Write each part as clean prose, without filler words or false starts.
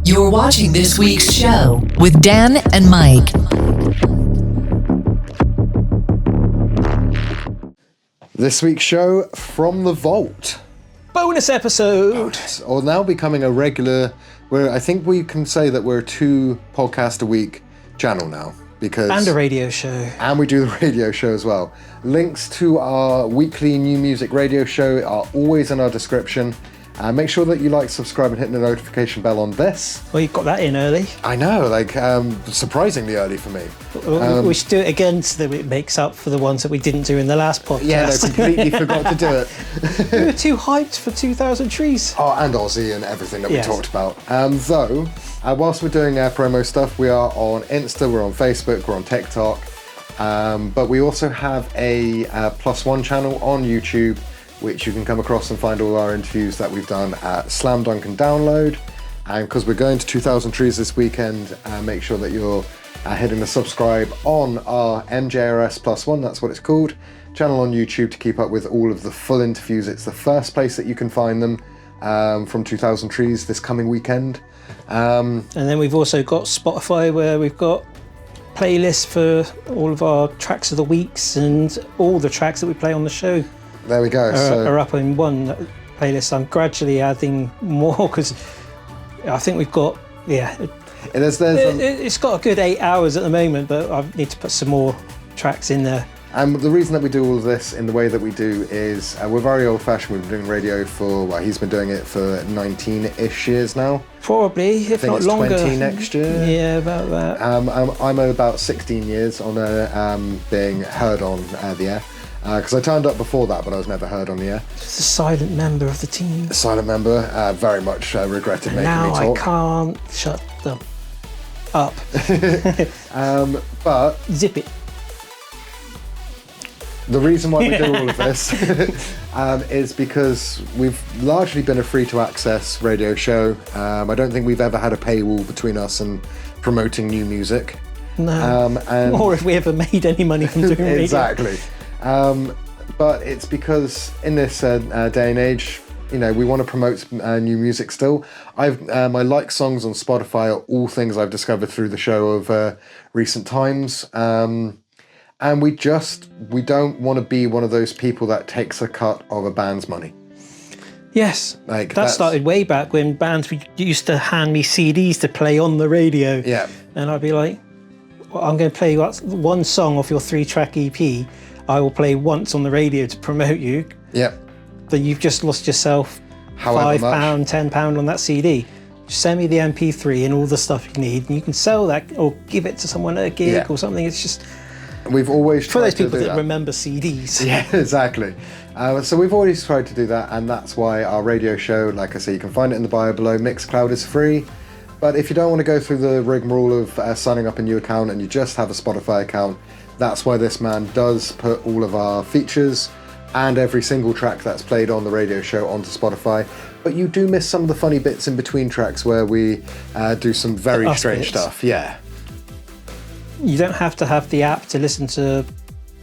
You're watching this week's show with Dan and Mike. This week's show from the vault. Bonus episode. Or now becoming a regular, I think we can say that we're a 2 podcast a week channel now. And a radio show. And we do the radio show as well. Links to our weekly new music radio show are always in our description. Make sure that you like, subscribe, and hit the notification bell on this. Well, you got that in early. I know, surprisingly early for me. We should do it again so that it makes up for the ones that we didn't do in the last podcast. Yeah, no, completely forgot to do it. We were too hyped for 2,000 Trees. Oh, and Aussie and everything that we talked about. Whilst we're doing our promo stuff, we are on Insta, we're on Facebook, we're on TikTok. But we also have a +1 channel on YouTube, which you can come across and find all our interviews that we've done at Slam Dunk and Download. And because we're going to 2,000 Trees this weekend, make sure that you're hitting the subscribe on our MJRS +1, that's what it's called, channel on YouTube to keep up with all of the full interviews. It's the first place that you can find them from 2,000 Trees this coming weekend. And then we've also got Spotify, where we've got playlists for all of our tracks of the weeks and all the tracks that we play on the show. There we go. Are up in one playlist. I'm gradually adding more because I think we've got, it's got a good 8 hours at the moment, but I need to put some more tracks in there. And the reason that we do all of this in the way that we do is we're very old-fashioned. We've been doing radio for, he's been doing it for 19-ish years now. Probably, if not longer. 20 next year. Yeah, about that. I'm about 16 years on being heard on the air. Because I turned up before that, but I was never heard on the air. Just a silent member of the team. A silent member, very much regretted making me talk. Now I can't shut them up. But zip it. The reason why we do all of this is because we've largely been a free-to-access radio show. I don't think we've ever had a paywall between us and promoting new music. No. Or if we ever made any money from doing radio. Exactly. But it's because in this day and age, we want to promote new music still. My like songs on Spotify are all things I've discovered through the show over recent times. And we don't want to be one of those people that takes a cut of a band's money. Yes, that started way back when bands used to hand me CDs to play on the radio. Yeah. And I'd be like, I'm going to play one song off your 3-track EP. I will play once on the radio to promote you. Yeah. But you've just lost yourself £5, £10 on that CD. Just send me the MP3 and all the stuff you need, and you can sell that or give it to someone at a gig or something. It's just... We've always tried for those to people do that remember CDs. Yeah, exactly. So we've always tried to do that, and that's why our radio show, like I say, you can find it in the bio below. Mixcloud is free, but if you don't want to go through the rigmarole of signing up a new account and you just have a Spotify account, that's why this man does put all of our features and every single track that's played on the radio show onto Spotify. But you do miss some of the funny bits in between tracks where we do some very strange stuff. Yeah. You don't have to have the app to listen to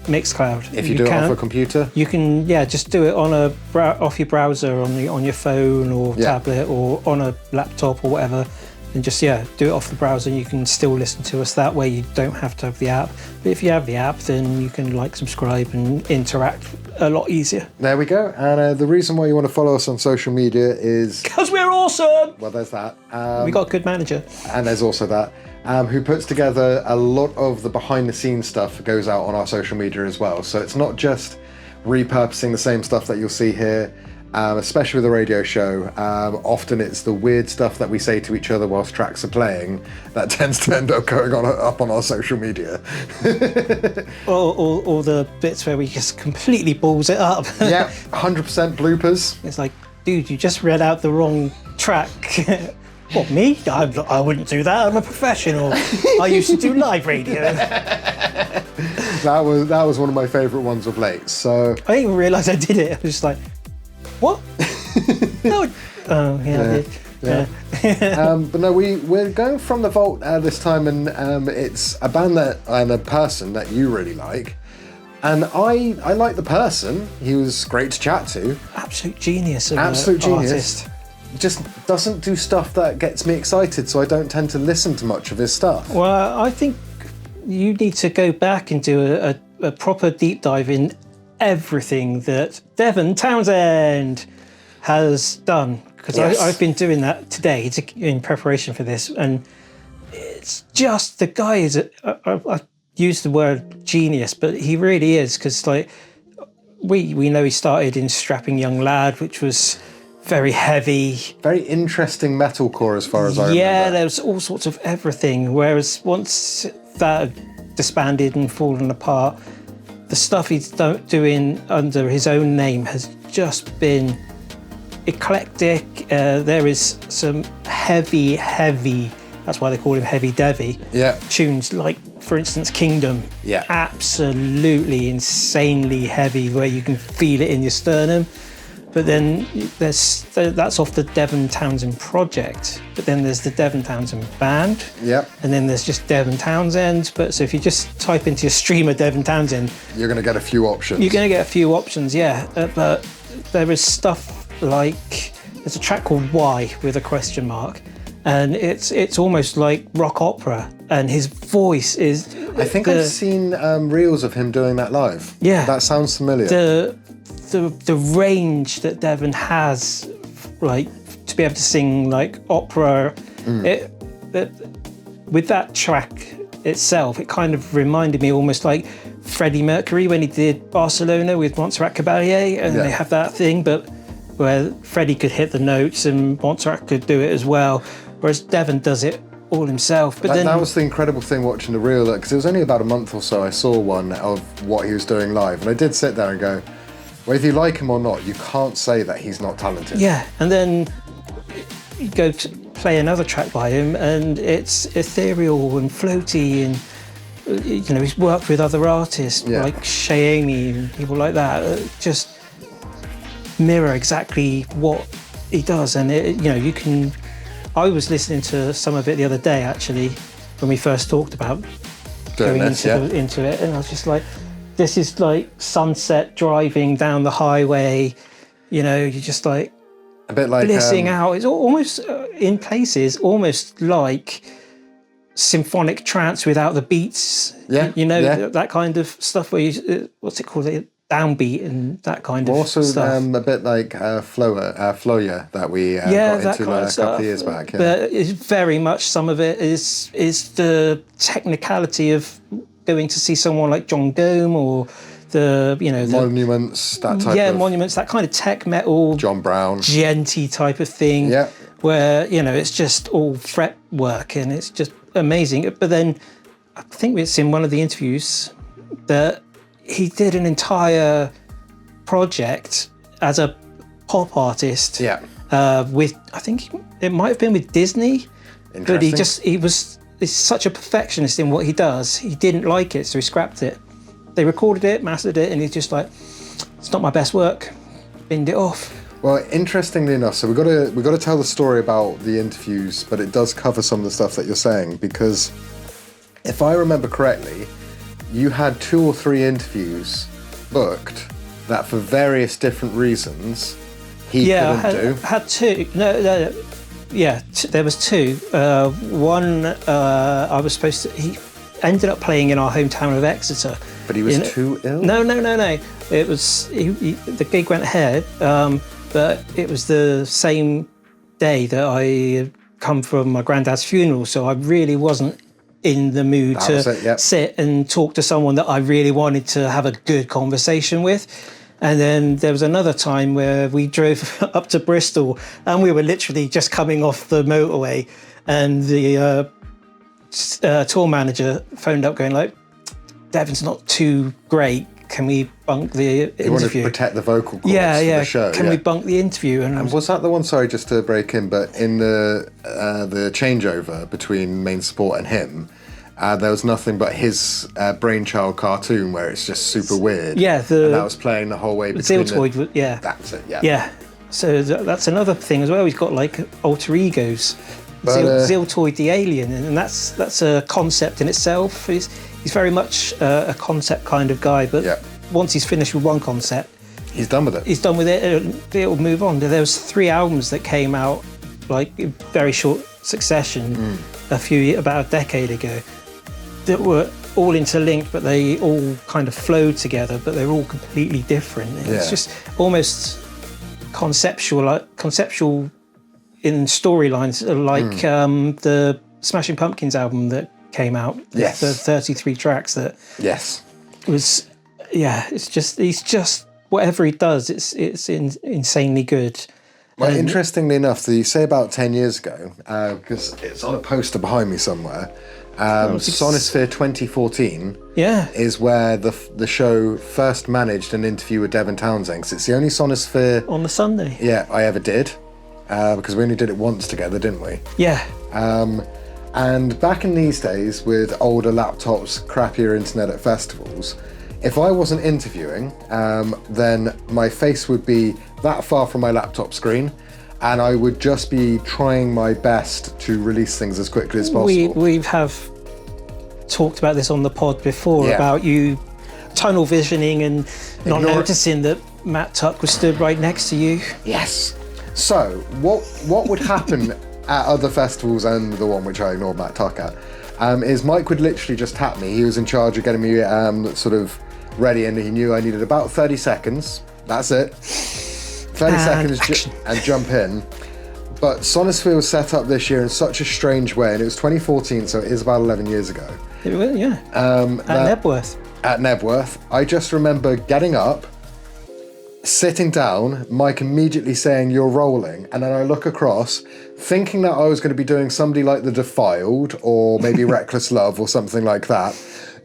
Mixcloud. If you do it off a computer? You can, just do it on off your browser on your phone or tablet or on a laptop or whatever. And just, do it off the browser. You can still listen to us that way. You don't have to have the app. But if you have the app, then you can subscribe and interact a lot easier. There we go. And the reason why you want to follow us on social media is... because we're awesome! Well, there's that. We got a good manager. And there's also that. Who puts together a lot of the behind-the-scenes stuff that goes out on our social media as well. So it's not just repurposing the same stuff that you'll see here. Especially with the radio show, often it's the weird stuff that we say to each other whilst tracks are playing that tends to end up going up on our social media. or the bits where we just completely balls it up. Yeah, 100% bloopers. It's like, dude, you just read out the wrong track. What, me? I wouldn't do that. I'm a professional. I used to do live radio. That was one of my favourite ones of late. So I didn't even realise I did it. I was just like, what? No. Oh, yeah, I did. Yeah. But no, we're going from the vault this time, and it's a band and a person that you really like. And I like the person. He was great to chat to. Absolute genius. Absolute genius. Artist. just doesn't do stuff that gets me excited, so I don't tend to listen to much of his stuff. Well, I think you need to go back and do a proper deep dive in everything that Devin Townsend has done, because I've been doing that today in preparation for this, and it's just, the guy is I use the word genius, but he really is, because like we know he started in Strapping Young Lad, which was very heavy, very interesting metalcore as far as I remember. Yeah, there was all sorts of everything, whereas once that disbanded and fallen apart, the stuff he's doing under his own name has just been eclectic. There is some heavy, that's why they call him Heavy Devi, tunes like, for instance, Kingdom. Yeah. Absolutely insanely heavy, where you can feel it in your sternum. But then that's off the Devin Townsend project. But then there's the Devin Townsend band. Yep. And then there's just Devin Townsend. But so if you just type into your streamer Devin Townsend, you're going to get a few options. You're going to get a few options, yeah. But there is stuff like, there's a track called Why with a question mark. And it's almost like rock opera. And his voice is... I think I've seen reels of him doing that live. Yeah. That sounds familiar. The range that Devin has, like, to be able to sing like opera, with that track itself, it kind of reminded me almost like Freddie Mercury when he did Barcelona with Montserrat Caballé, and they have that thing, but where Freddie could hit the notes and Montserrat could do it as well, whereas Devin does it all himself. But that was the incredible thing watching the reel, because it was only about a month or so I saw one of what he was doing live, and I did sit there and go, whether you like him or not, you can't say that he's not talented. Yeah, and then you go to play another track by him, and it's ethereal and floaty, and you know, he's worked with other artists like Shaimi and people like that. Just mirror exactly what he does, and you can. I was listening to some of it the other day, actually, when we first talked about going into it, and I was just like, this is like sunset driving down the highway, you're just like a bit like blissing out. It's almost in places almost like symphonic trance without the beats. That kind of stuff where you, what's it called, downbeat and that kind of also, stuff. Also a bit like Floya that we got into a couple of years back. Yeah. But it's very much, some of it is the technicality of going to see someone like John Gome, or the Monuments, that type of... Monuments, that kind of tech metal, John Brown, djenty type of thing, where, it's just all fret work and it's just amazing. But then I think it's in one of the interviews that he did an entire project as a pop artist with, I think it might have been with Disney, but he's such a perfectionist in what he does. He didn't like it, so he scrapped it. They recorded it, mastered it, and he's just like, it's not my best work. Binned it off. Well, interestingly enough, so we've got to tell the story about the interviews, but it does cover some of the stuff that you're saying, because if I remember correctly, you had 2 or 3 interviews booked that for various different reasons he couldn't do. Had 2. No. Yeah, there was 2. One, I was supposed to... He ended up playing in our hometown of Exeter. But he was too ill? No. It was... the gig went ahead, but it was the same day that I had come from my granddad's funeral, so I really wasn't in the mood to sit and talk to someone that I really wanted to have a good conversation with. And then there was another time where we drove up to Bristol and we were literally just coming off the motorway, and the tour manager phoned up going like, Devin's not too great, can we bunk the interview? You wanted to protect the vocal cords for the show. Can we bunk the interview? And was that the one, sorry, just to break in, but in the changeover between main support and him, there was nothing but his brainchild cartoon where it's just super weird. Yeah, and that was playing the whole way between Ziltoid, That's it, Yeah, so that's another thing as well. He's got like alter egos. Ziltoid the alien, and that's a concept in itself. He's very much a concept kind of guy, but once he's finished with one concept, He's done with it. He's done with it. It'll move on. There was 3 albums that came out like in very short succession about a decade ago that were all interlinked, but they all kind of flowed together, but they're all completely different. It's just almost conceptual in storylines, like the Smashing Pumpkins album that came out. The 33 tracks that was he's just whatever he does, it's insanely good. Well, interestingly enough, so you say about 10 years ago, because it's on a poster behind me somewhere, Sonosphere 2014 is where the show first managed an interview with Devin Townsend, because it's the only Sonosphere... On the Sunday? Yeah, I ever did, because we only did it once together, didn't we? Yeah. And back in these days, with older laptops, crappier internet at festivals, if I wasn't interviewing, then my face would be that far from my laptop screen, and I would just be trying my best to release things as quickly as possible. We have talked about this on the pod before, about you tunnel visioning and not noticing that Matt Tuck was stood right next to you. Yes. So, what would happen at other festivals and the one which I ignored Matt Tuck at, is Mike would literally just tap me. He was in charge of getting me sort of ready, and he knew I needed about 30 seconds. That's it. 30 seconds and jump in. But Sonosphere was set up this year in such a strange way, and it was 2014, so it is about 11 years ago. It was, yeah. At Nebworth. At Nebworth. I just remember getting up, sitting down, Mike immediately saying, "You're rolling," and then I look across, thinking that I was going to be doing somebody like The Defiled, or maybe Reckless Love, or something like that.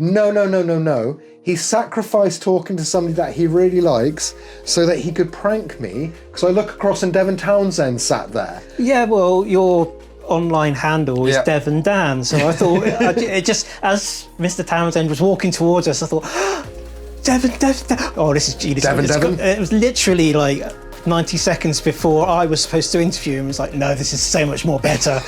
No. He sacrificed talking to somebody that he really likes so that he could prank me, because I look across and Devin Townsend sat there. Yeah, well, your online handle is Devin Dan, so I thought, it just, as Mr. Townsend was walking towards us, I thought, Devin. Oh, this is genius. Devin. It was literally like 90 seconds before I was supposed to interview him. It was like, no, this is so much more better.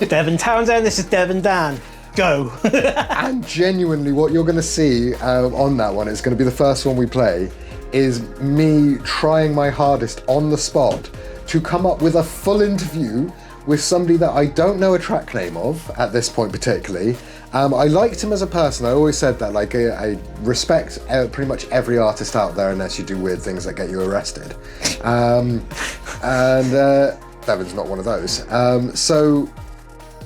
Devin Townsend, this is Devin Dan. Go. And genuinely, what you're going to see on that one, it's going to be the first one we play, is me trying my hardest on the spot to come up with a full interview with somebody that I don't know a track name of at this point particularly. I liked him as a person. I always said that, like, I respect pretty much every artist out there unless you do weird things that get you arrested. And Devin's not one of those. So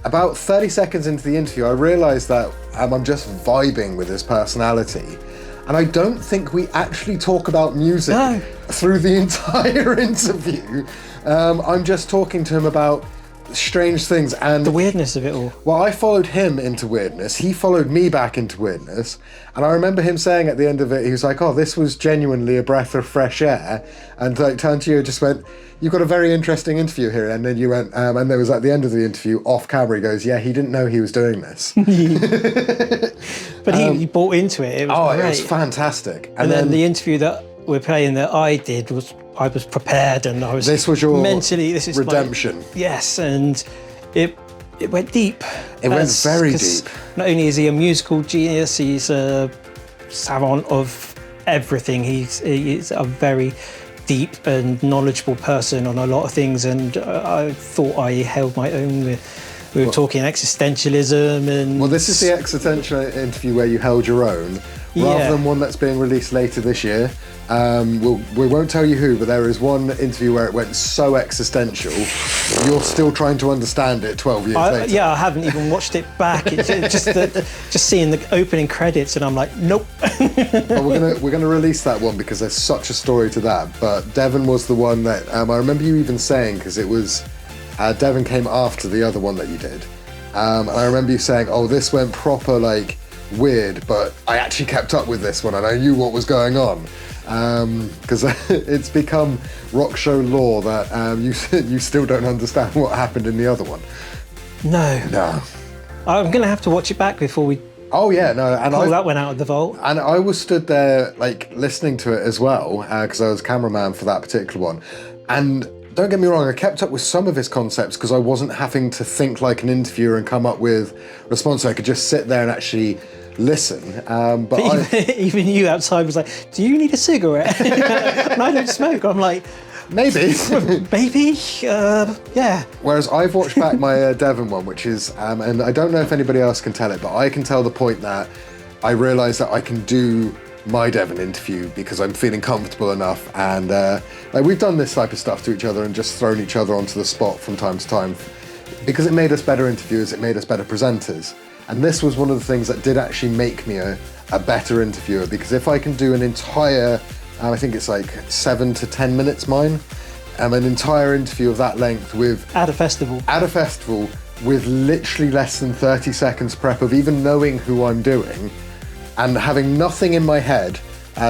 about 30 seconds into the interview, I realised that I'm just vibing with his personality. And I don't think we actually talk about music through the entire interview. I'm just talking to him about strange things and the weirdness of it all. Well, I followed him into weirdness. He followed me back into weirdness. And I remember him saying at the end of it, he was like, "Oh, this was genuinely a breath of fresh air." And like turned to you and just went, "You've got a very interesting interview here." And then you went, and there was at the end of the interview, off camera, he goes, "Yeah, he didn't know he was doing this." But he bought into it. It was great. It was fantastic. And then the interview that we're playing that I did was, I was prepared and I was this was your mentally, this is redemption. Yes, and it went deep. It went very deep. Not only is he a musical genius, he's a savant of everything. He's a very deep and knowledgeable person on a lot of things, and I thought I held my own with. We were talking existentialism and... Well, this is the existential interview where you held your own, rather than one that's being released later this year. We won't tell you who, but there is one interview where it went so existential, you're still trying to understand it 12 years later. Yeah, I haven't even watched it back. It's just seeing the opening credits, and I'm like, nope. But we're gonna release that one because there's such a story to that. But Devin was the one that I remember you even saying, because it was. Devin came after the other one that you did. And I remember you saying, "Oh, this went proper, like, weird, but I actually kept up with this one and I knew what was going on." Because it's become rock show lore that you still don't understand what happened in the other one. No. I'm going to have to watch it back before we... Oh, yeah, no. And pull that one out of the vault. And I was stood there, like, listening to it as well, because I was cameraman for that particular one. And don't get me wrong, I kept up with some of his concepts because I wasn't having to think like an interviewer and come up with responses. I could just sit there and actually listen. Even you outside was like, do you need a cigarette? And I don't smoke. I'm like, maybe. Maybe, yeah. Whereas I've watched back my Devin one, which is, and I don't know if anybody else can tell it, but I can tell the point that I realise that I can do my Devin interview because I'm feeling comfortable enough, and like we've done this type of stuff to each other and just thrown each other onto the spot from time to time because it made us better interviewers, it made us better presenters. And this was one of the things that did actually make me a better interviewer, because if I can do an entire, I think it's like 7 to 10 minutes mine, an entire interview of that length at a festival with literally less than 30 seconds prep of even knowing who I'm doing and having nothing in my head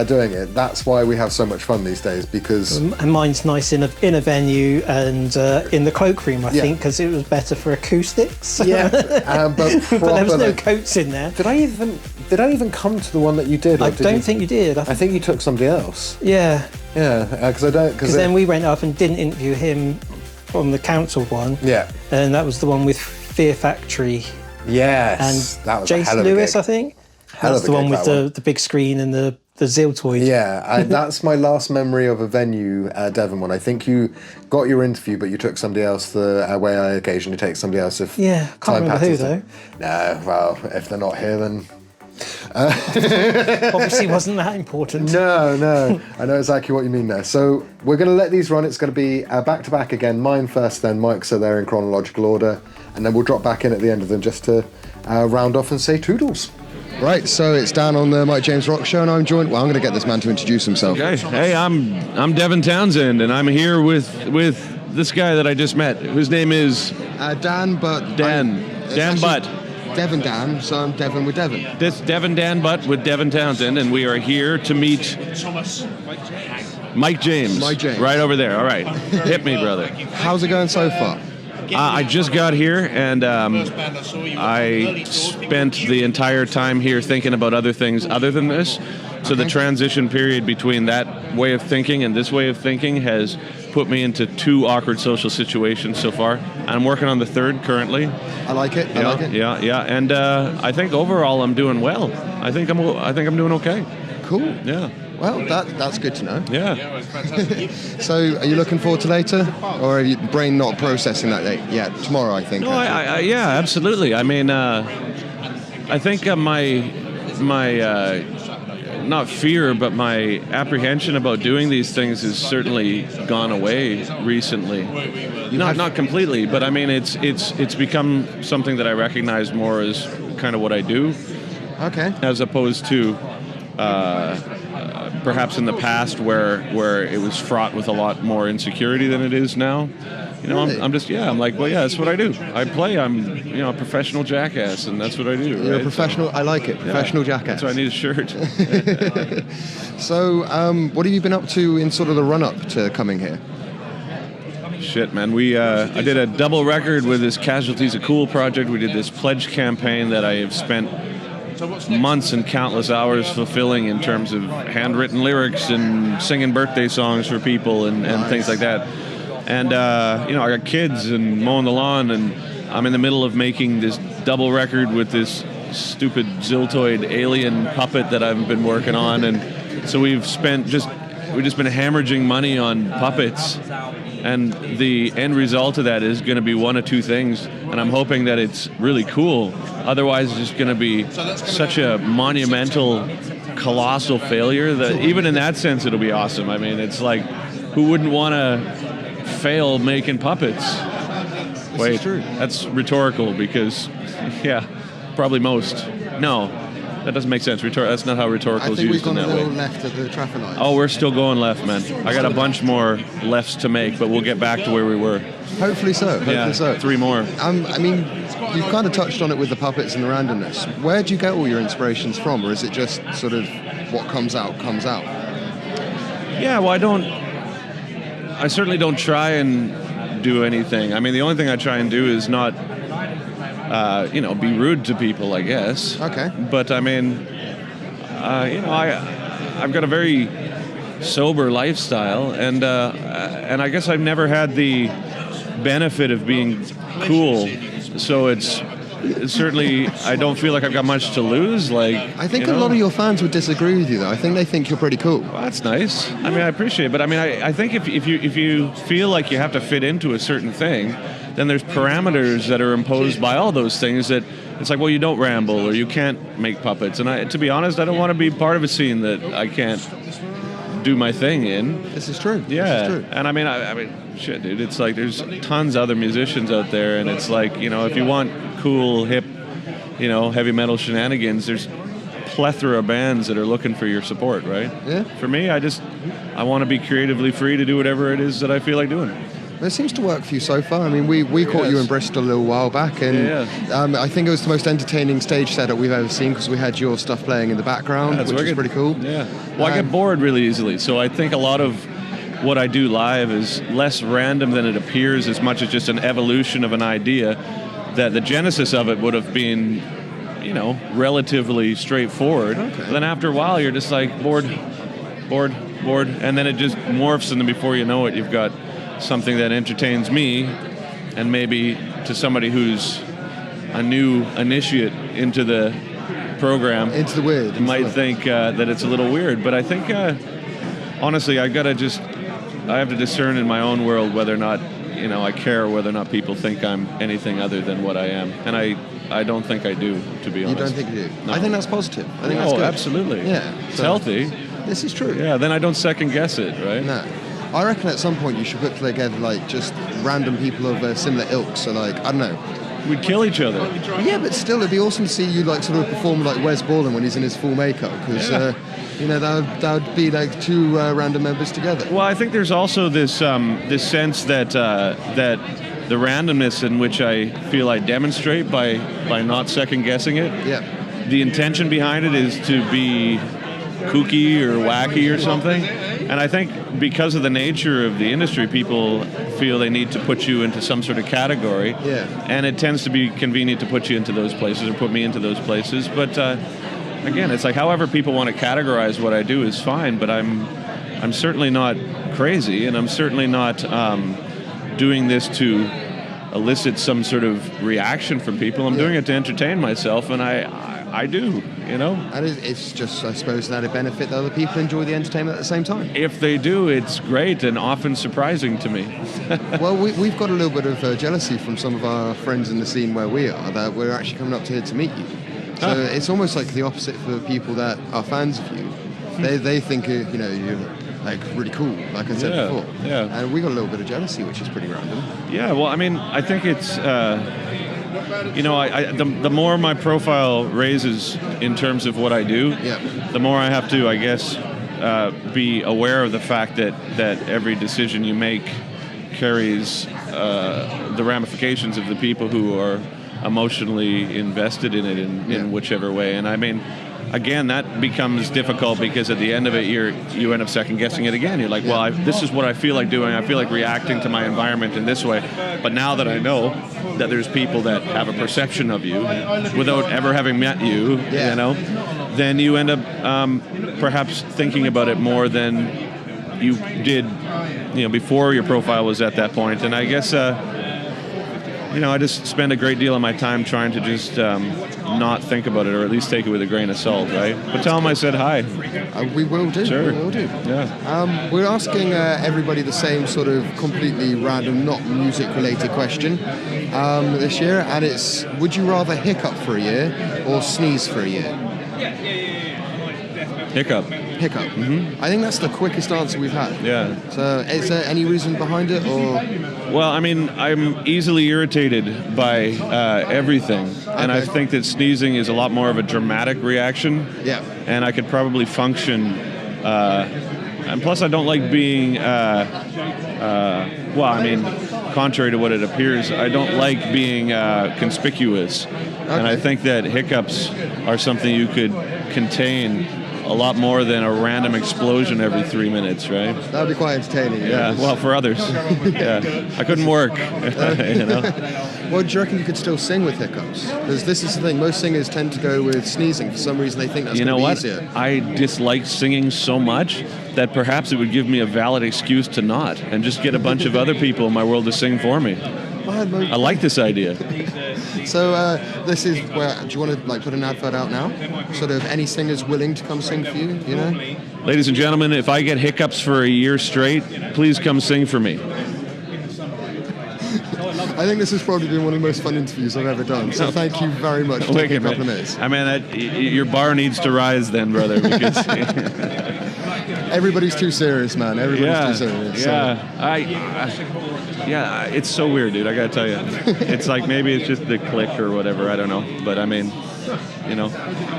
doing it, that's why we have so much fun these days, because... And mine's nice in a venue and in the cloakroom, I think, because it was better for acoustics. Yeah, but there was no coats in there. Did I even come to the one that you did? I don't think you did. I think you took somebody else. Yeah. Yeah, because then we went up and didn't interview him on the council one. Yeah. And that was the one with Fear Factory. Yes. And that was Jason Lewis, I think. That's the one with the big screen and the Ziltoid. Yeah, that's my last memory of a venue, Devon one. I think you got your interview, but you took somebody else the way I occasionally take somebody else. If can't remember who though. No, well, if they're not here, then... Obviously wasn't that important. No, I know exactly what you mean there. So we're going to let these run. It's going to be back-to-back again. Mine first, then Mike's, so they're in chronological order. And then we'll drop back in at the end of them just to round off and say toodles. Right, so it's Dan on the Mike James Rock Show, and I'm joined... Well, I'm going to get this man to introduce himself. Okay. Hey, I'm Devin Townsend, and I'm here with this guy that I just met, whose name is... Dan Butt. Dan Butt. Devin Dan, so I'm Devin with Devin. This Devin Dan Butt with Devin Townsend, and we are here to meet... Mike James. Mike James. Right over there. All right. Hit me, brother. How's it going so far? I just got here, and I spent the entire time here thinking about other things other than this. So the transition period between that way of thinking and this way of thinking has put me into 2 awkward social situations so far. I'm working on the 3rd currently. I like it. Yeah. And I think overall I'm doing well. I think I'm doing okay. Cool. Yeah. Well, that's good to know. Yeah. So, are you looking forward to later, or are your brain not processing that yet? Tomorrow, I think. No, yeah, absolutely. I mean, I think my not fear, but my apprehension about doing these things has certainly gone away recently. Not completely, but I mean, it's become something that I recognize more as kind of what I do. Okay. As opposed to. Perhaps in the past where it was fraught with a lot more insecurity than it is now. You know, really? I'm like, well, yeah, that's what I do. I play, I'm a professional jackass, and that's what I do. You're right? a professional, I like it, professional jackass. That's why I need a shirt. So, what have you been up to in sort of the run-up to coming here? Shit, man. I did a double record with this Casualties of Cool project. We did this pledge campaign that I have spent months and countless hours fulfilling in terms of handwritten lyrics and singing birthday songs for people and Nice. things like that. And, I got kids and mowing the lawn, and I'm in the middle of making this double record with this stupid Ziltoid alien puppet that I've been working on. And so we've just been hemorrhaging money on puppets. And the end result of that is going to be one of 2 things, and I'm hoping that it's really cool. Otherwise, it's just going to be such a monumental, colossal failure that even in that sense, it'll be awesome. I mean, it's like, who wouldn't want to fail making puppets? Wait, that's rhetorical because, yeah, probably most. No. That doesn't make sense. That's not how rhetorical is used in that way. I think we've gone a little left at the traffic light. Oh, we're still going left, man. I got a bunch more lefts to make, but we'll get back to where we were. Hopefully so. Hopefully so. 3 more. I mean, you've kind of touched on it with the puppets and the randomness. Where do you get all your inspirations from, or is it just sort of what comes out, comes out? Yeah, well, I certainly don't try and do anything. I mean, the only thing I try and do is not... be rude to people, I guess. Okay. But I mean, I've got a very sober lifestyle, and I guess I've never had the benefit of being cool, so it's certainly, I don't feel like I've got much to lose. Like, I think a lot of your fans would disagree with you, though. I think they think you're pretty cool. Well, that's nice. I mean, I appreciate it, but I mean, I think if you feel like you have to fit into a certain thing, then there's parameters that are imposed by all those things that it's like, well, you don't ramble or you can't make puppets. And to be honest, I don't want to be part of a scene that I can't do my thing in. This is true. Yeah. This is true. And I mean, shit, dude. It's like there's tons of other musicians out there, and it's like, if you want cool, hip, heavy metal shenanigans, there's plethora of bands that are looking for your support, right? Yeah. For me, I want to be creatively free to do whatever it is that I feel like doing. It seems to work for you so far. I mean, we caught you in Bristol a little while back, and I think it was the most entertaining stage setup we've ever seen because we had your stuff playing in the background, which was pretty cool. Yeah. Well, I get bored really easily, so I think a lot of what I do live is less random than it appears, as much as just an evolution of an idea that the genesis of it would have been, relatively straightforward. Okay. Then after a while, you're just like bored, and then it just morphs, and then before you know it, you've got something that entertains me, and maybe to somebody who's a new initiate into the program, into the weird, might think that it's a little weird. But I think, honestly, I have to discern in my own world whether or not, I care whether or not people think I'm anything other than what I am, and I don't think I do, to be honest. You don't think you do? No. I think that's positive. I think that's good. Absolutely. Yeah, it's healthy. This is true. Yeah, then I don't second guess it, right? No. I reckon at some point you should put together like just random people of similar ilk. So like, I don't know. We'd kill each other. Yeah, but still, it'd be awesome to see you like sort of perform like Wes Borland when he's in his full makeup, because that would be like two random members together. Well, I think there's also this sense that the randomness in which I feel I demonstrate by not second guessing it. Yeah. The intention behind it is to be kooky or wacky or something. And I think because of the nature of the industry, people feel they need to put you into some sort of category. Yeah. And it tends to be convenient to put you into those places or put me into those places. But again, it's like however people want to categorize what I do is fine, but I'm certainly not crazy, and I'm certainly not doing this to elicit some sort of reaction from people. I'm doing it to entertain myself, and I do, And it's just, I suppose, that a benefit that other people enjoy the entertainment at the same time. If they do, it's great and often surprising to me. Well, we've got a little bit of jealousy from some of our friends in the scene where we are, that we're actually coming up to here to meet you. So it's almost like the opposite for people that are fans of you. They think, you're like really cool, like I said before. Yeah. And we got a little bit of jealousy, which is pretty random. Yeah, well, I mean, I think it's... the more my profile raises in terms of what I do, the more I have to, I guess, be aware of the fact that every decision you make carries the ramifications of the people who are emotionally invested in it in whichever way. And I mean, again, that becomes difficult because at the end of it, you end up second guessing it again. You're like, well, this is what I feel like doing. I feel like reacting to my environment in this way. But now that I know that there's people that have a perception of you without ever having met you, then you end up perhaps thinking about it more than you did, before your profile was at that point. And I guess, I just spend a great deal of my time trying to just not think about it, or at least take it with a grain of salt, right? But tell them I said hi. We will do. Sure. We will do. Yeah. We're asking everybody the same sort of completely random, not music-related question this year, and it's: would you rather hiccup for a year or sneeze for a year? Hiccup. Hiccup. Mm-hmm. I think that's the quickest answer we've had. Yeah. So, is there any reason behind it, or? Well, I mean, I'm easily irritated by everything, and I think that sneezing is a lot more of a dramatic reaction. Yeah. And I could probably function. And plus, I don't like being. Contrary to what it appears, I don't like being conspicuous, and I think that hiccups are something you could contain a lot more than a random explosion every 3 minutes, right? That would be quite entertaining. Yeah, well, for others. Yeah. I couldn't work, Well, do you reckon you could still sing with hiccups? Because this is the thing, most singers tend to go with sneezing. For some reason, they think that's going to be easier. I dislike singing so much that perhaps it would give me a valid excuse to not, and just get a bunch of other people in my world to sing for me. I like this idea. So this is where, do you want to like put an advert out now? Sort of any singers willing to come sing for you, you know? Ladies and gentlemen, if I get hiccups for a year straight, please come sing for me. I think this has probably been one of the most fun interviews I've ever done. So thank you very much for taking a couple of minutes. I mean, your bar needs to rise then, brother. Because everybody's too serious, man. Everybody's too serious. Yeah, it's so weird, dude. I gotta tell you, it's like maybe it's just the click or whatever. I don't know, but I mean, you know,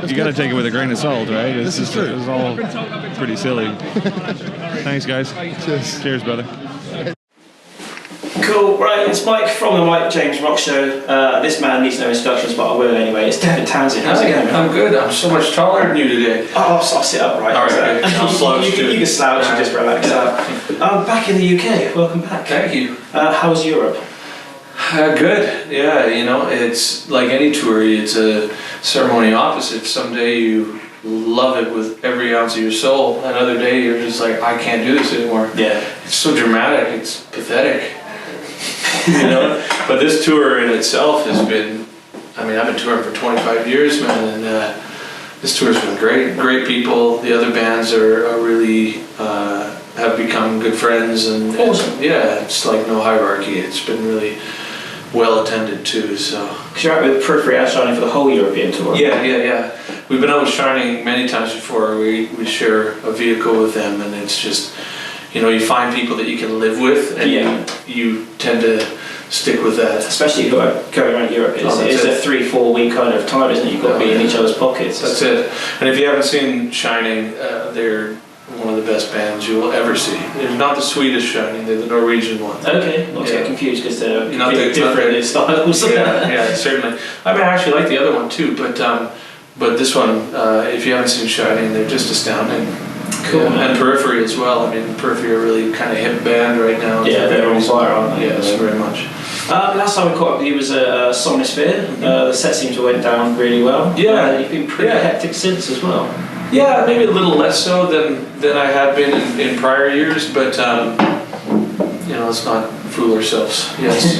you gotta take it with a grain of salt, right? This is true. It's all pretty silly. Thanks, guys. Cheers, brother. Cool, right, it's Mike from the Mike James Rock Show. This man needs no introductions, but I will anyway. It's Devin Townsend. How's it going? I'm good. I'm so much taller than you today. I'll sit up, right? All right, I'll slouch you can slouch and just relax. Back in the UK. Welcome back. Thank you. How was Europe? Good. Yeah, you know, it's like any tour. It's a ceremony opposite. Someday you love it with every ounce of your soul. Another day you're just like, I can't do this anymore. Yeah. It's so dramatic. It's pathetic. You know, but this tour in itself has been, I mean, I've been touring for 25 years, man, and this tour's been great people. The other bands are really, have become good friends, and awesome. Yeah, it's like no hierarchy. It's been really well attended too, so. Because you're out with Periphery Outshining for the whole European tour. Yeah. We've been out with Shining many times before. We share a vehicle with them, and it's just, you know, you find people that you can live with, and you tend to stick with that. Especially going around Europe, it's a 3-4 week kind of time, isn't it? You've got to be in each other's pockets. That's it. And if you haven't seen Shining, they're one of the best bands you will ever see. They're not the Swedish Shining, they're the Norwegian one. Okay, not to get confused because they're different in styles. Yeah, certainly. I mean, I actually like the other one too, but this one, if you haven't seen Shining, they're just astounding. Cool. Yeah, and Periphery as well. I mean, Periphery are really kind of hip band right now. Yeah, they're on fire, aren't they? Yes, very much. Last time we caught up with you was a Somnisphere. The set seemed to went down really well. Yeah. You've been pretty hectic since as well. Yeah, maybe a little less so than I had been in prior years, but you know, let's not fool ourselves. Yes.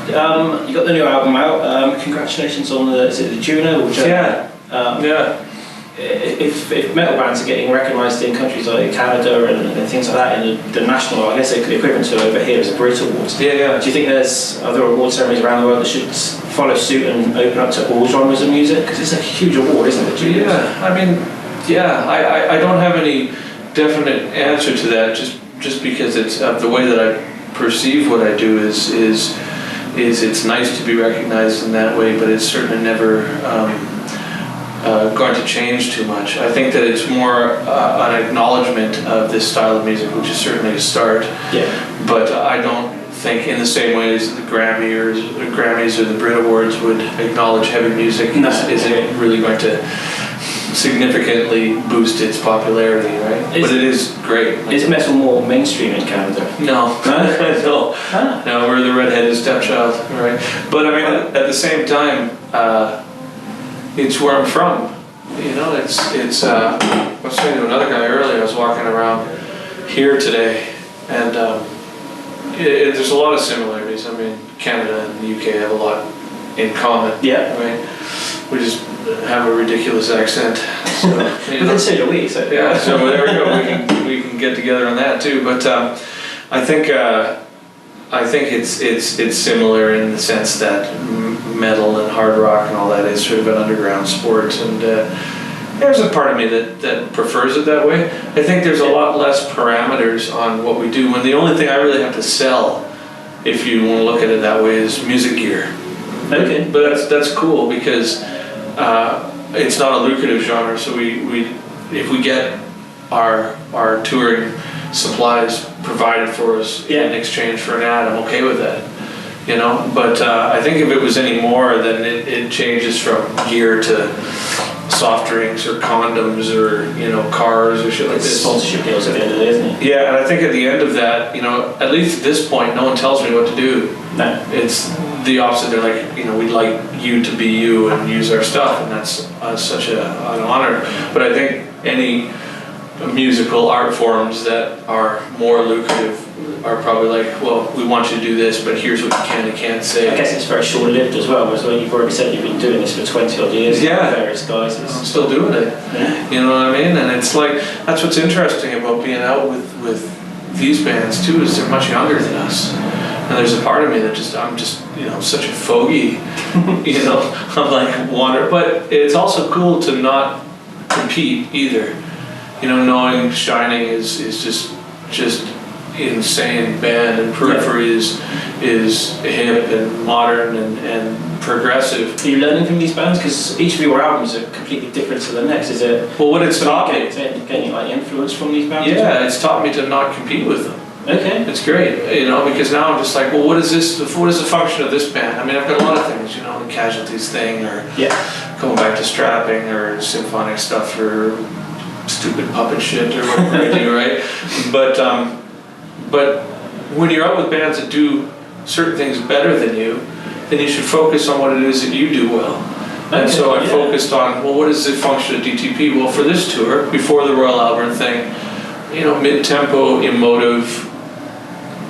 You got the new album out. Congratulations on the Juno? Yeah. If metal bands are getting recognised in countries like Canada and things like that, in the national, I guess the equivalent to over here is the Brit Awards. Yeah. Do you think there's other award ceremonies around the world that should follow suit and open up to all genres of music? Because it's a huge award, isn't it? Yeah, I mean, I don't have any definite answer to that. Just because it's the way that I perceive what I do is it's nice to be recognized in that way, but it's certainly never going to change too much. I think that it's more an acknowledgement of this style of music, which is certainly a start. Yeah. But I don't think in the same way as the Grammys or the Brit Awards would acknowledge heavy music isn't really going to significantly boost its popularity, right? But it is great. Is metal more mainstream in Canada? No. No, we're the redheaded stepchild, right? But I mean, at the same time, it's where I'm from. You know, it's. I was saying to another guy earlier. I was walking around here today, and there's a lot of similarities. I mean, Canada and the UK have a lot in common. Yeah. Right. We just have a ridiculous accent. So, but then so do we. So. Yeah. So there we go. We can get together on that too. But I think it's similar in the sense that metal and hard rock and all that is sort of an underground sport, and there's a part of me that prefers it that way. I think there's a lot less parameters on what we do, when the only thing I really have to sell, if you want to look at it that way, is music gear. Okay. But that's cool because it's not a lucrative genre, so if we get our touring supplies provided for us in exchange for an ad, I'm okay with that. You know, but I think if it was any more, then it changes from gear to soft drinks or condoms or, you know, cars or shit like this. Sponsorship deals at the end of the day, isn't it? Yeah, and I think at the end of that, you know, at least at this point, no one tells me what to do. No. It's the opposite. They're like, we'd like you to be you and use our stuff, and that's such an honor. But I think any musical art forms that are more lucrative are probably like, well, we want you to do this, but here's what you can and can't say. I guess it's very short-lived as well, because you've already said you've been doing this for 20 odd years. Yeah. Various guys. I'm still doing it. Yeah. You know what I mean? And it's like, that's what's interesting about being out with these bands too, is they're much younger than us. And there's a part of me that I'm just, such a fogey, I'm like, water. But it's also cool to not compete either. Knowing Shining is just insane band, and Periphery is hip and modern and progressive. Are you learning from these bands? Because each of your albums are completely different to the next. Is it? Well, what it's taught me, getting like influence from these bands? Yeah, it's taught me to not compete with them. Okay. It's great, because now I'm just like, well, what is the function of this band? I mean, I've got a lot of things, the Casualties thing, or going back to strapping, or symphonic stuff, or stupid puppet shit, or whatever I do, right? But when you're out with bands that do certain things better than you, then you should focus on what it is that you do well. And so I focused on, well, what is the function of DTP? Well, for this tour, before the Royal Albert thing, mid-tempo, emotive,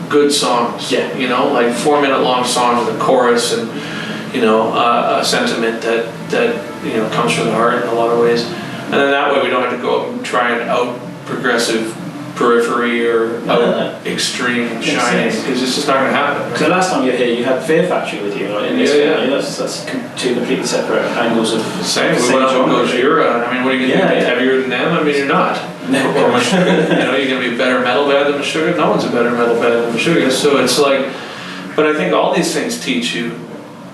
good songs. Yeah. Like 4-minute long song with a chorus and, a sentiment that comes from the heart in a lot of ways. And then that way we don't have to go up and try and out progressive Periphery or out extreme Shining, because it's just not going to happen. Because the last time you were here, you had Fear Factory with you, right? In this film. That's two completely separate angles of same. We went up and Gojira. I mean, what are you going to be heavier than them? I mean, you're not. No. Or Meshuggah. You're going to be a better metal band than Meshuggah? No one's a better metal band than Meshuggah. So it's like, but I think all these things teach you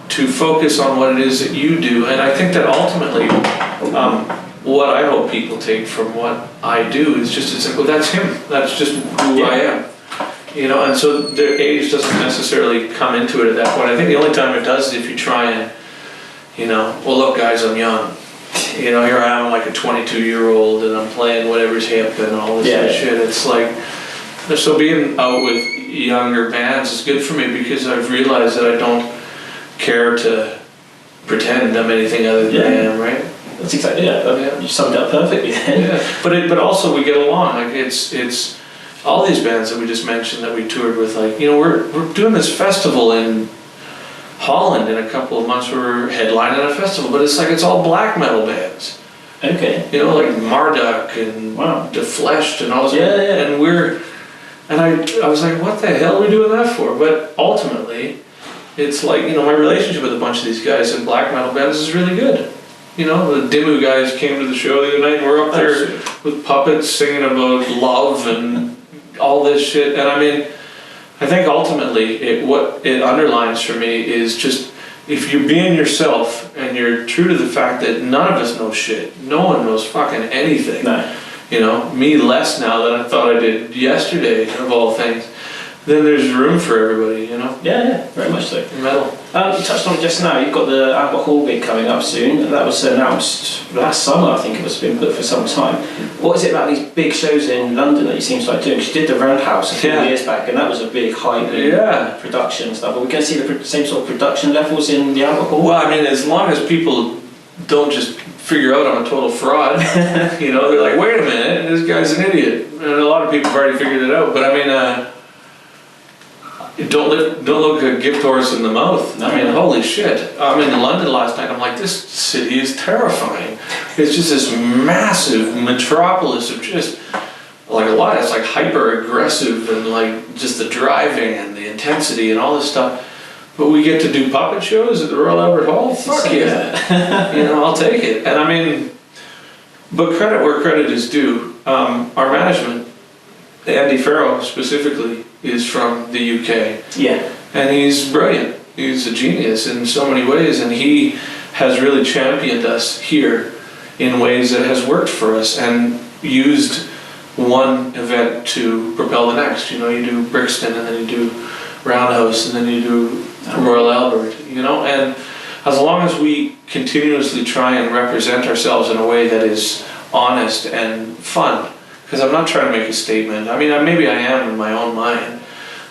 to focus on what it is that you do, and I think that ultimately, what I hope people take from what I do is just, it's like, well, that's him. That's just who I am. And so their age doesn't necessarily come into it at that point. I think the only time it does is if you try and, well, look, guys, I'm young. Here I am, like a 22-year-old, and I'm playing whatever's hip and all this other shit. It's like, so being out with younger bands is good for me, because I've realized that I don't care to pretend I'm anything other than I am, right? That's exactly you summed it up perfectly. But also we get along. Like it's all these bands that we just mentioned that we toured with. Like we're doing this festival in Holland in a couple of months. We're headlining a festival, but it's all black metal bands. Okay. Like Marduk and Defleshed and all this. And I was like, what the hell are we doing that for? But ultimately, it's like my relationship with a bunch of these guys in black metal bands is really good. The Dimmu guys came to the show the other night, and we're up there with puppets singing about love and all this shit. And I mean, I think ultimately what it underlines for me is just, if you're being yourself and you're true to the fact that none of us know shit, no one knows fucking anything. No. Me less now than I thought I did yesterday, of all things. Then there's room for everybody, Yeah, very much so. Metal. You touched on it just now. You've got the Albert Hall gig coming up soon. That was announced last summer. I think it was been booked for some time. What is it about these big shows in London that you seem to like doing? Because you did the Roundhouse a few years back, and that was a big hype production and stuff. Are we going to see the same sort of production levels in the Albert Hall? Well, I mean, as long as people don't just figure out I'm a total fraud, they're like, wait a minute, this guy's an idiot. And a lot of people have already figured it out. But I mean, don't look a gift horse in the mouth. I mean, holy shit. I'm in London last night. I'm like, this city is terrifying. It's just this massive metropolis of just like a lot. It's like hyper aggressive, and like just the driving and the intensity and all this stuff. But we get to do puppet shows at the Royal Albert Hall. Fuck yeah. I'll take it. And I mean, but credit where credit is due. Our management, Andy Farrow specifically, is from the UK. Yeah. And he's brilliant. He's a genius in so many ways, and he has really championed us here in ways that has worked for us, and used one event to propel the next. You do Brixton, and then you do Roundhouse, and then you do Royal Albert, and as long as we continuously try and represent ourselves in a way that is honest and fun, because I'm not trying to make a statement. I mean, maybe I am in my own mind,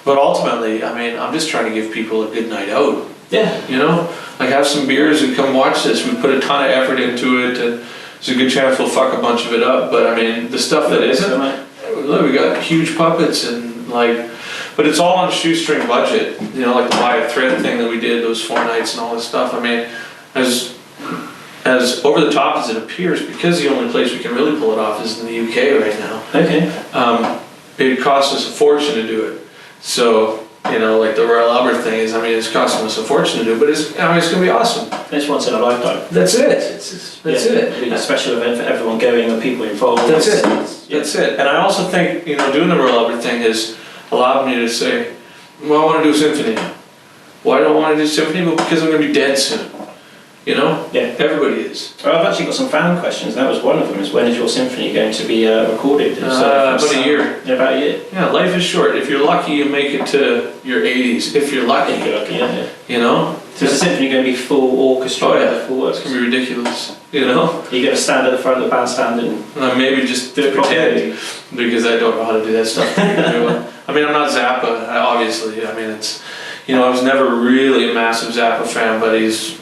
but ultimately, I mean, I'm just trying to give people a good night out, Yeah. You know, like have some beers and come watch this. We put a ton of effort into it, and there's a good chance we'll fuck a bunch of it up. But I mean, the stuff that isn't, look, we got huge puppets and like, but it's all on a shoestring budget. You know, like the buy a thread thing that we did, those 4 nights and all this stuff. I mean, as over the top as it appears, because the only place we can really pull it off is in the UK right now. Okay. It costs us a fortune to do it. So, you know, like the Royal Albert thing is, I mean, it's costing us a fortune to do, but it's going to be awesome. It's once in a lifetime. That's it. That's it. It'll be a special event for everyone going and people involved. That's it. That's it. And I also think, you know, doing the Royal Albert thing has allowed me to say, well, I want to do a symphony now. Why do I want to do a symphony? Well, because I'm going to be dead soon. You know? Yeah. Everybody is. Well, I've actually got some fan questions. That was one of them, is when is your symphony going to be recorded? About a year. Yeah, about a year. Yeah, life is short. If you're lucky, you make it to your 80s. If you're lucky. If you're lucky, yeah. You know? So is the symphony going to be full orchestra? Oh yeah. Full It's going to be ridiculous. You know? You're going to stand at the front of the bandstand and... Maybe just do it pretend, because I don't know how to do that stuff. I mean, I'm not Zappa, obviously. I mean, it's... You know, I was never really a massive Zappa fan, but he's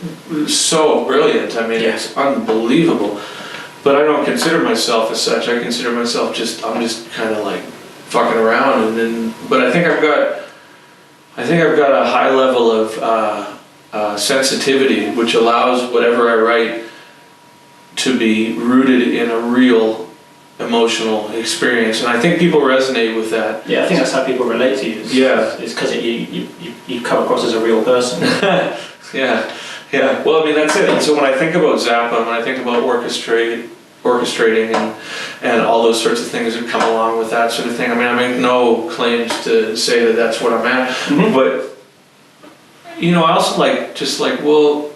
so brilliant. I mean, it's unbelievable. But I don't consider myself as such. I consider myself I'm just kind of like fucking around. And then, but I think I've got a high level of sensitivity, which allows whatever I write to be rooted in a real emotional experience, and I think people resonate with that. Yeah, I think that's how people relate to you. It's because you come across as a real person. Yeah. Well, I mean, that's it. And so when I think about Zappa, when I think about orchestrating and all those sorts of things that come along with that sort of thing, I mean, I make no claims to say that that's what I'm at, but you know, I also well,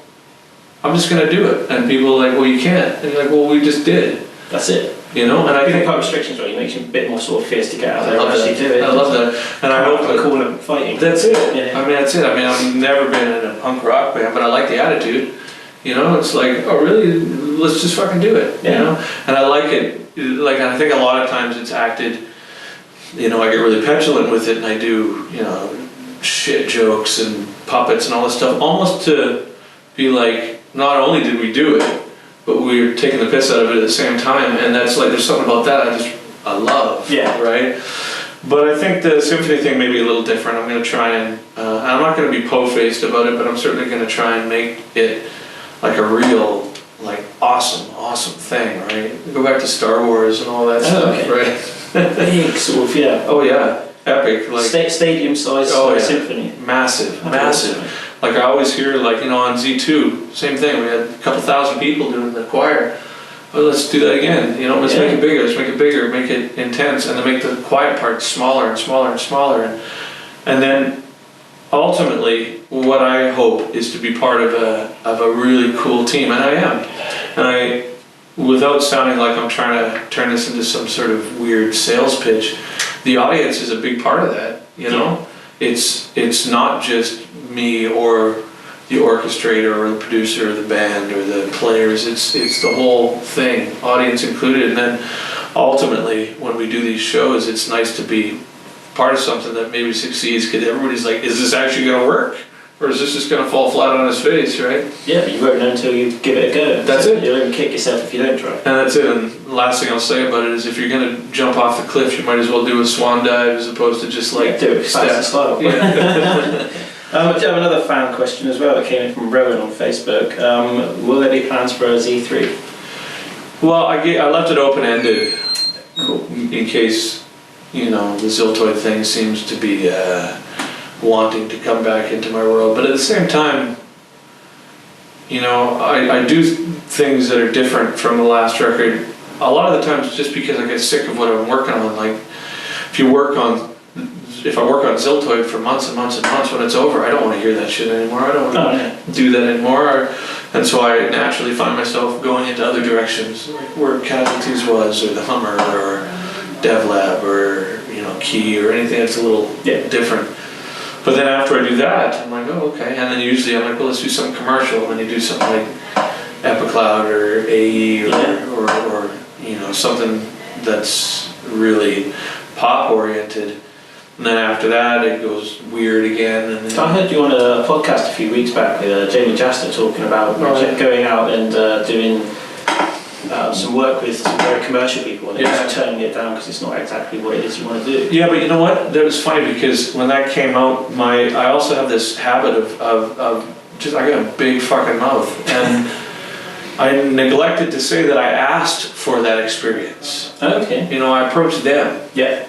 I'm just going to do it, and people are like, well, you can't, and you're like, well, we just did. That's it. You know, and I think part restrictions really makes you a bit more sort of fierce to get out there. I love that, and I hope that cool and fighting. That's it. Yeah. I mean, that's it. I mean, I've never been in a punk rock band, but I like the attitude. You know, it's like, oh really? Let's just fucking do it. Yeah. You know, and I like it. Like, I think a lot of times it's acted. You know, I get really petulant with it, and I do, you know, shit jokes and puppets and all this stuff, almost to be like, not only did we do it, but we were taking the piss out of it at the same time, and that's like, there's something about that I love. Yeah. Right? But I think the symphony thing may be a little different. I'm going to try and, I'm not going to be po-faced about it, but I'm certainly going to try and make it like a real, like, awesome thing, right? Go back to Star Wars and all that stuff, right? Big sort of, yeah. Oh yeah, epic. Like stadium size symphony. Massive. Like I always hear, like, you know, on Z2, same thing. We had a couple thousand people doing the choir. Well, let's do that again. You know, let's make it bigger, make it intense, and then make the quiet part smaller and smaller and smaller. And then ultimately, what I hope is to be part of a really cool team, and I am. And without sounding like I'm trying to turn this into some sort of weird sales pitch, the audience is a big part of that. You know, it's not just me or the orchestrator or the producer or the band or the players. It's the whole thing, audience included. And then ultimately, when we do these shows, it's nice to be part of something that maybe succeeds, because everybody's like, is this actually going to work? Or is this just going to fall flat on its face, right? Yeah, but you won't know until you give it a go. That's it. You'll even kick yourself if you don't try. And that's it. And the last thing I'll say about it is, if you're going to jump off the cliff, you might as well do a swan dive as opposed to just like do it fast style. Yeah. I do have another fan question as well that came in from Rowan on Facebook. Will there be plans for a Z3? Well, I left it open-ended. Cool. In case, you know, the Ziltoid thing seems to be wanting to come back into my world. But at the same time, you know, I do things that are different from the last record. A lot of the times just because I get sick of what I'm working on. Like, if I work on Ziltoid for months and months and months, when it's over, I don't want to hear that shit anymore. I don't want to do that anymore. And so I naturally find myself going into other directions, like where Casualties was, or the Hummer, or DevLab, or, you know, Key, or anything that's a little different. But then after I do that, I'm like, oh, okay. And then usually I'm like, well, let's do something commercial. And then you do something like Epicloud or AE or you know, something that's really pop oriented. And then after that, it goes weird again. And then I heard you on a podcast a few weeks back with Jamie Jaster talking about going out and doing some work with some very commercial people and just turning it down because it's not exactly what it is you want to do. Yeah, but you know what? That was funny because when that came out, I also have this habit of just, I got a big fucking mouth. And I neglected to say that I asked for that experience. Okay. You know, I approached them. Yeah.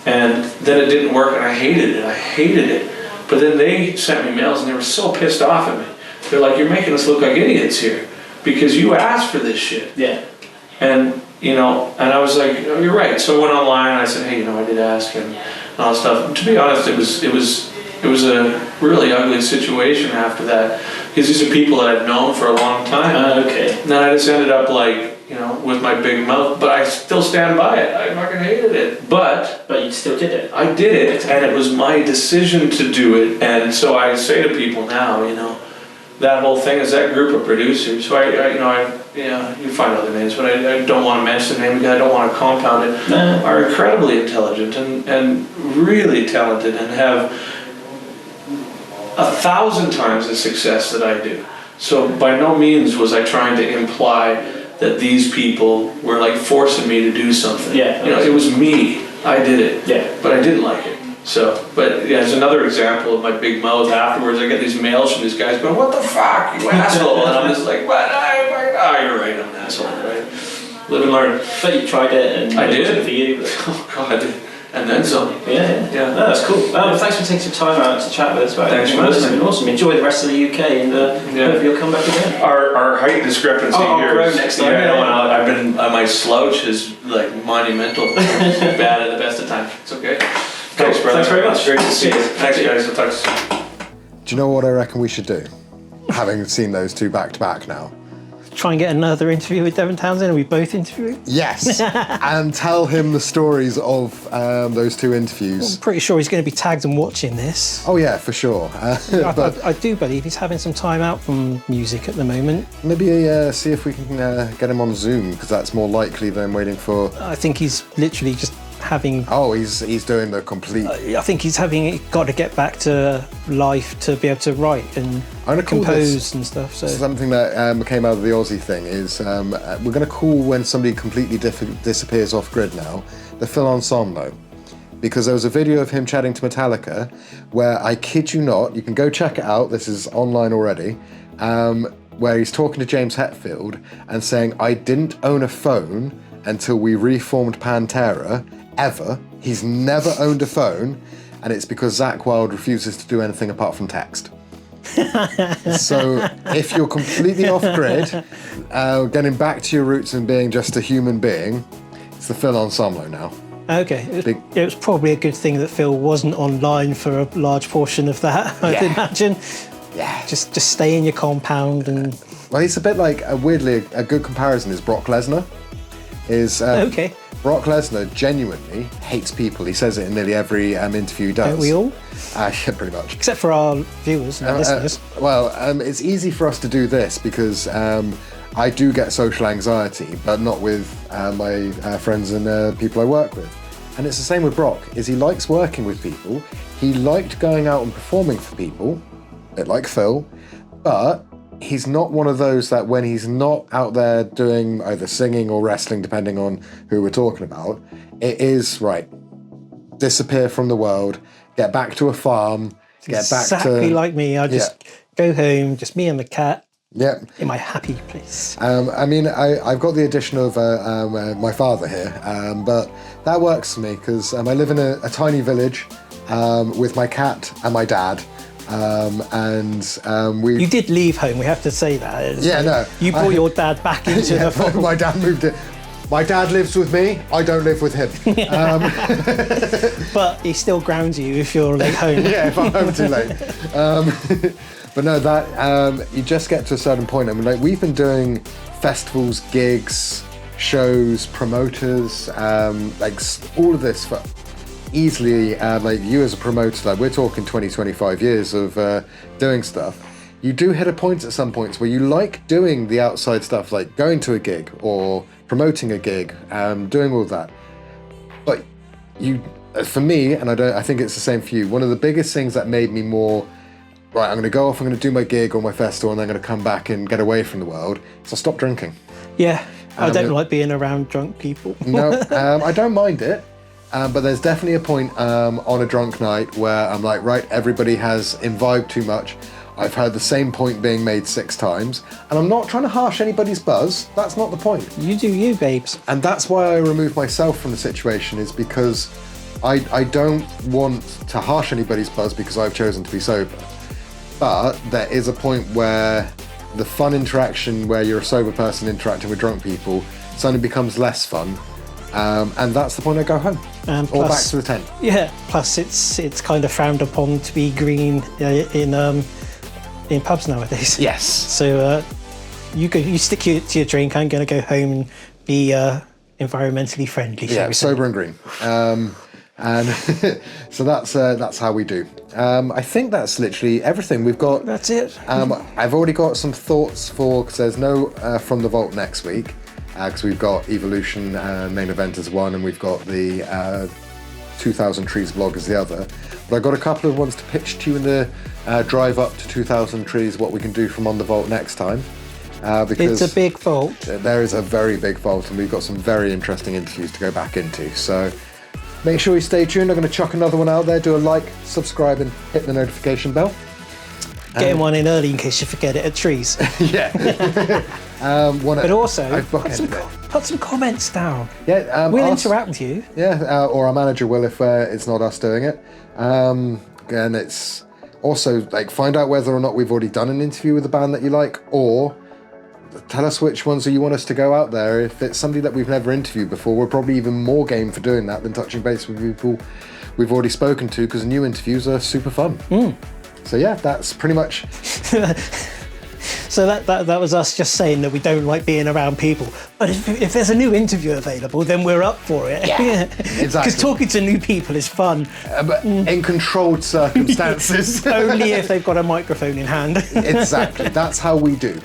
And then it didn't work and I hated it. But then they sent me mails and they were so pissed off at me. They're like, you're making us look like idiots here because you asked for this shit. Yeah. And, you know, and I was like, oh, you're right. So I went online and I said, hey, you know, I did ask and all that stuff. To be honest, it was a really ugly situation after that because these are people that I've known for a long time. Okay. And then I just ended up like, you know, with my big mouth, but I still stand by it. I fucking hated it. But you still did it. I did it, and it was my decision to do it. And so I say to people now, you know, that whole thing is that group of producers. So you find other names, but I don't want to mention the name because I don't want to compound it. No. Are incredibly intelligent and really talented and have 1,000 times the success that I do. So by no means was I trying to imply that these people were like forcing me to do something. Yeah. You know, it was me. I did it. Yeah. But I didn't like it. So, but yeah, there's another example of my big mouth afterwards. I get these mails from these guys going, what the fuck, you asshole? And I'm just like, what? Oh, you're right, I'm an asshole, right? Live and learn. But you tried it and I did. It for you. Oh, God. And then some. Yeah. No, that's cool. Thanks for taking some time out to chat with us about it. Thanks for listening. It's been awesome. Enjoy the rest of the UK and hope you'll come back again. Our height discrepancy here grow is next time. I've been my slouch is like monumental. It's bad at the best of times. It's okay. Thanks, brother. Thanks very much. Great to see you. Thanks, guys. I'll talk to you soon. Do you know what I reckon we should do? Having seen those two back to back now. Try and get another interview with Devin Townsend, and we both interview him. Yes, and tell him the stories of those two interviews. I'm pretty sure he's going to be tagged and watching this. Oh yeah, for sure. I do believe he's having some time out from music at the moment. Maybe see if we can get him on Zoom, because that's more likely than waiting for... I think he's literally just having... Oh, he's doing the complete... I think he's got to get back to life to be able to write and compose and stuff. So something that came out of the Aussie thing is we're going to call when somebody completely disappears off grid now the Phil Ensemble, because there was a video of him chatting to Metallica where, I kid you not, you can go check it out, this is online already, where he's talking to James Hetfield and saying, I didn't own a phone until we reformed Pantera, ever. He's never owned a phone, and it's because Zakk Wylde refuses to do anything apart from text. So if you're completely off grid, getting back to your roots and being just a human being, it's the Phil Ensemble now. Okay, it was probably a good thing that Phil wasn't online for a large portion of that, I'd imagine. Yeah. Just stay in your compound and... Well, he's a bit like, weirdly, a good comparison is Brock Lesnar. Okay. Brock Lesnar genuinely hates people. He says it in nearly every interview he does. Don't we all? Yeah, pretty much. Except for our viewers and listeners. It's easy for us to do this because I do get social anxiety, but not with my friends and people I work with. And it's the same with Brock, is he likes working with people. He liked going out and performing for people, a bit like Phil, but he's not one of those that when he's not out there doing either singing or wrestling, depending on who we're talking about, it is, right, disappear from the world, get back to a farm, get back to... Exactly like me, I just go home, just me and the cat, in my happy place. I've got the addition of my father here, but that works for me because I live in a tiny village with my cat and my dad. You did leave home, we have to say that. You brought your dad back into the fold. My dad moved it. My dad lives with me, I don't live with him. But he still grounds you if you're late home. If I'm home too late. But no, that you just get to a certain point. We've been doing festivals, gigs, shows, promoters, all of this for easily, you as a promoter, we're talking 20, 25 years of doing stuff. You do hit a point at some points where you like doing the outside stuff, like going to a gig or promoting a gig, doing all that. But you for me, and I think it's the same for you, one of the biggest things that made me more, right, I'm going to go off, I'm going to do my gig or my festival, and then I'm going to come back and get away from the world, so I stopped drinking. Yeah, I don't like being around drunk people. No, I don't mind it, but there's definitely a point on a drunk night where I'm like, right, everybody has imbibed too much. I've heard the same point being made 6 times, and I'm not trying to harsh anybody's buzz. That's not the point. You do you, babes. And that's why I remove myself from the situation, is because I don't want to harsh anybody's buzz because I've chosen to be sober. But there is a point where the fun interaction, where you're a sober person interacting with drunk people, suddenly becomes less fun. And that's the point I go home. Or back to the tent. Yeah, plus it's kind of frowned upon to be green in pubs nowadays. Yes. So you stick to your drink. I'm going to go home and be environmentally friendly. Yeah, sober and green. And so that's how we do. I think that's literally everything. We've got. That's it. I've already got some thoughts because there's no From the Vault next week, because we've got Evolution main event as one, and we've got the 2000 Trees vlog as the other. But I've got a couple of ones to pitch to you in the drive up to 2000 Trees, what we can do from On the Vault next time. Because it's a big vault. There is a very big vault, and we've got some very interesting interviews to go back into. So make sure you stay tuned. I'm going to chuck another one out there. Do a like, subscribe, and hit the notification bell. Getting one in early in case you forget it at Trees. Yeah. But also, put some comments down. Yeah, we'll interact with you. Yeah, or our manager will if it's not us doing it. And it's also like, find out whether or not we've already done an interview with a band that you like, or tell us which ones you want us to go out there. If it's somebody that we've never interviewed before, we're probably even more game for doing that than touching base with people we've already spoken to, because new interviews are super fun. So yeah, that's pretty much. So that was us just saying that we don't like being around people. But if there's a new interview available, then we're up for it. Yeah, exactly. Because talking to new people is fun. But in controlled circumstances. Only if they've got a microphone in hand. Exactly. That's how we do.